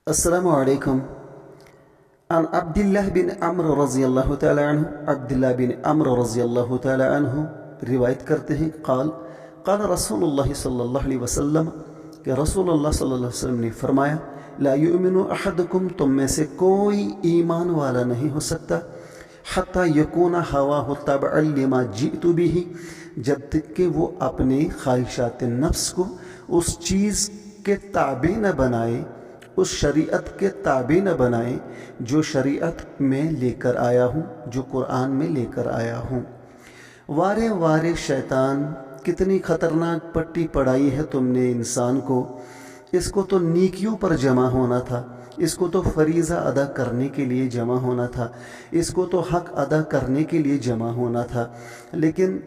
السلام علیکم. عن عبد الله بن عمرو رضی اللہ تعالی عنہ. عبداللہ بن عمرو رضی اللہ تعالی عنہ روایت کرتے ہیں قال قال رسول اللہ صلی اللہ علیہ وسلم کہ رسول اللہ صلی اللہ علیہ وسلم نے فرمایا لا یؤمن احدکم تم میں سے کوئی ایمان والا نہیں ہو سکتا حتی یکون ہواہ تبعا لما جئت به جب تک کہ وہ اپنے خواہشات نفس کو اس چیز کے تابع نہ بنائے، اس شریعت کے تابع نہ بنائے جو شریعت میں لے کر آیا ہوں، جو قرآن میں لے کر آیا ہوں۔ وارے وارے شیطان، کتنی خطرناک پٹی پڑھائی ہے تم نے انسان کو۔ اس کو تو نیکیوں پر جمع ہونا تھا، اس کو تو فریضہ ادا کرنے کے لیے جمع ہونا تھا، اس کو تو حق ادا کرنے کے لیے جمع ہونا تھا، لیکن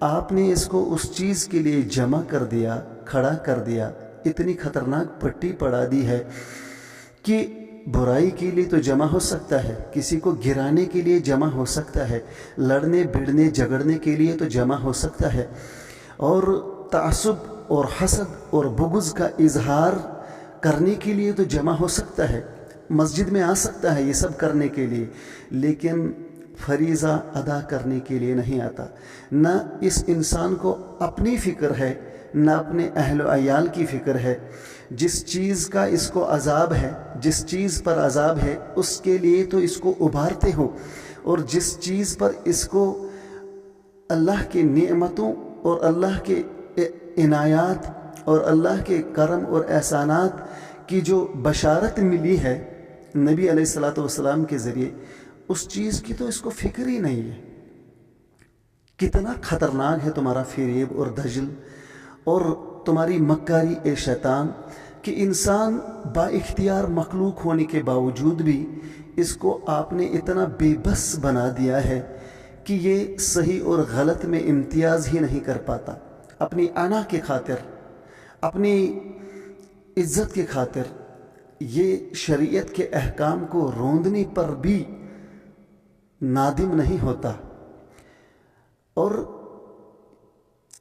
آپ نے اس کو اس چیز کے لیے جمع کر دیا، کھڑا کر دیا۔ اتنی خطرناک پٹی پڑھا دی ہے کہ برائی کے لیے تو جمع ہو سکتا ہے، کسی کو گرانے کے لیے جمع ہو سکتا ہے، لڑنے بھڑنے جھگڑنے کے لیے تو جمع ہو سکتا ہے، اور تعصب اور حسد اور بغض کا اظہار کرنے کے لیے تو جمع ہو سکتا ہے، مسجد میں آ سکتا ہے یہ سب کرنے کے لیے، لیکن فریضہ ادا کرنے کے لیے نہیں آتا۔ نہ اس انسان کو اپنی فکر ہے، نہ اپنے اہل و عیال کی فکر ہے۔ جس چیز کا اس کو عذاب ہے، جس چیز پر عذاب ہے، اس کے لیے تو اس کو ابھارتے ہو، اور جس چیز پر اس کو اللہ کی نعمتوں اور اللہ کے عنایات اور اللہ کے کرم اور احسانات کی جو بشارت ملی ہے نبی علیہ الصلوۃ والسلام کے ذریعے، اس چیز کی تو اس کو فکر ہی نہیں ہے۔ کتنا خطرناک ہے تمہارا فریب اور دجل اور تمہاری مکاری اے شیطان کہ انسان با اختیار مخلوق ہونے کے باوجود بھی اس کو آپ نے اتنا بے بس بنا دیا ہے کہ یہ صحیح اور غلط میں امتیاز ہی نہیں کر پاتا۔ اپنی انا کی خاطر، اپنی عزت کی خاطر یہ شریعت کے احکام کو روندنے پر بھی نادم نہیں ہوتا۔ اور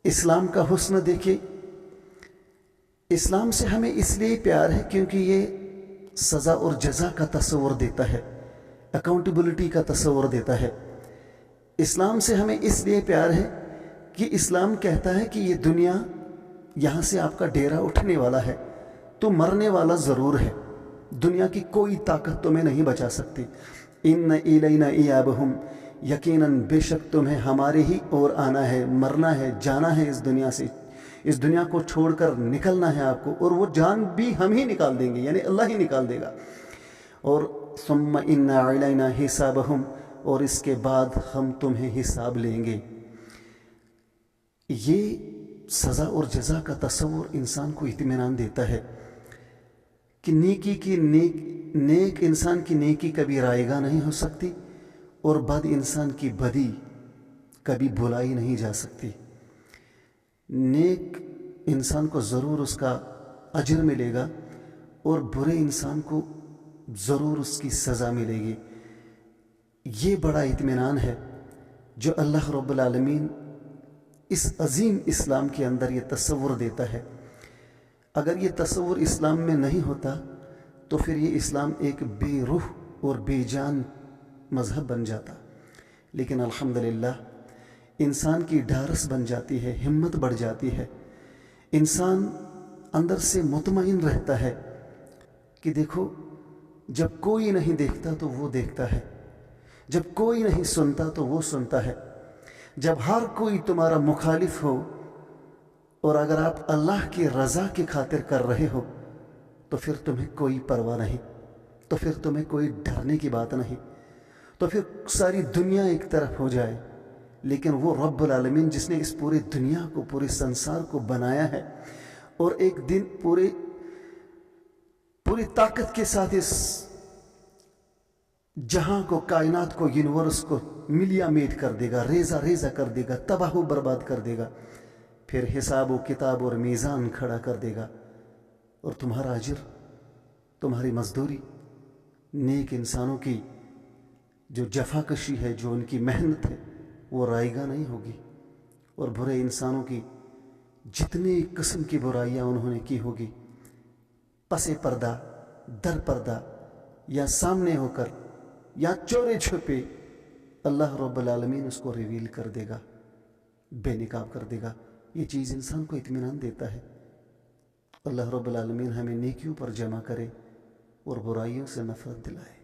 اسلام کا حسن دیکھیں، اسلام سے ہمیں اس لیے پیار ہے کیونکہ یہ سزا اور جزا کا تصور دیتا ہے، اکاؤنٹیبلٹی کا تصور دیتا ہے۔ اسلام سے ہمیں اس لیے پیار ہے کہ اسلام کہتا ہے کہ یہ دنیا یہاں سے آپ کا ڈیرا اٹھنے والا ہے، تو مرنے والا ضرور ہے، دنیا کی کوئی طاقت تمہیں نہیں بچا سکتی۔ ان الینا ایابہم، یقیناً بے شک تمہیں ہمارے ہی اور آنا ہے، مرنا ہے، جانا ہے اس دنیا سے، اس دنیا کو چھوڑ کر نکلنا ہے آپ کو، اور وہ جان بھی ہم ہی نکال دیں گے، یعنی اللہ ہی نکال دے گا۔ اور ثم ان علینا حسابہم، اور اس کے بعد ہم تمہیں حساب لیں گے۔ یہ سزا اور جزا کا تصور انسان کو اطمینان دیتا ہے کہ نیک انسان کی نیکی کبھی رائگاں نہیں ہو سکتی، اور بد انسان کی بدی کبھی بھلائی نہیں جا سکتی۔ نیک انسان کو ضرور اس کا اجر ملے گا، اور برے انسان کو ضرور اس کی سزا ملے گی۔ یہ بڑا اطمینان ہے جو اللہ رب العالمین اس عظیم اسلام کے اندر یہ تصور دیتا ہے۔ اگر یہ تصور اسلام میں نہیں ہوتا تو پھر یہ اسلام ایک بے روح اور بے جان مذہب بن جاتا، لیکن الحمدللہ انسان کی ڈھارس بن جاتی ہے، ہمت بڑھ جاتی ہے، انسان اندر سے مطمئن رہتا ہے کہ دیکھو جب کوئی نہیں دیکھتا تو وہ دیکھتا ہے، جب کوئی نہیں سنتا تو وہ سنتا ہے، جب ہر کوئی تمہارا مخالف ہو اور اگر آپ اللہ کی رضا کی خاطر کر رہے ہو تو پھر تمہیں کوئی پرواہ نہیں، تو پھر تمہیں کوئی ڈرنے کی بات نہیں، تو پھر ساری دنیا ایک طرف ہو جائے، لیکن وہ رب العالمین جس نے اس پوری دنیا کو، پورے سنسار کو بنایا ہے، اور ایک دن پوری طاقت کے ساتھ اس جہاں کو، کائنات کو، یونیورس کو ملیا میٹ کر دے گا، ریزہ ریزہ کر دے گا، تباہ و برباد کر دے گا، پھر حساب و کتاب اور میزان کھڑا کر دے گا، اور تمہارا اجر، تمہاری مزدوری، نیک انسانوں کی جو جفا کشی ہے، جو ان کی محنت ہے، وہ رائگاں نہیں ہوگی، اور برے انسانوں کی جتنی قسم کی برائیاں انہوں نے کی ہوگی، پس پردہ در پردہ یا سامنے ہو کر یا چورے چھپے اللہ رب العالمین اس کو ریویل کر دے گا، بے نقاب کر دے گا۔ یہ چیز انسان کو اطمینان دیتا ہے۔ اللہ رب العالمین ہمیں نیکیوں پر جمع کرے اور برائیوں سے نفرت دلائے۔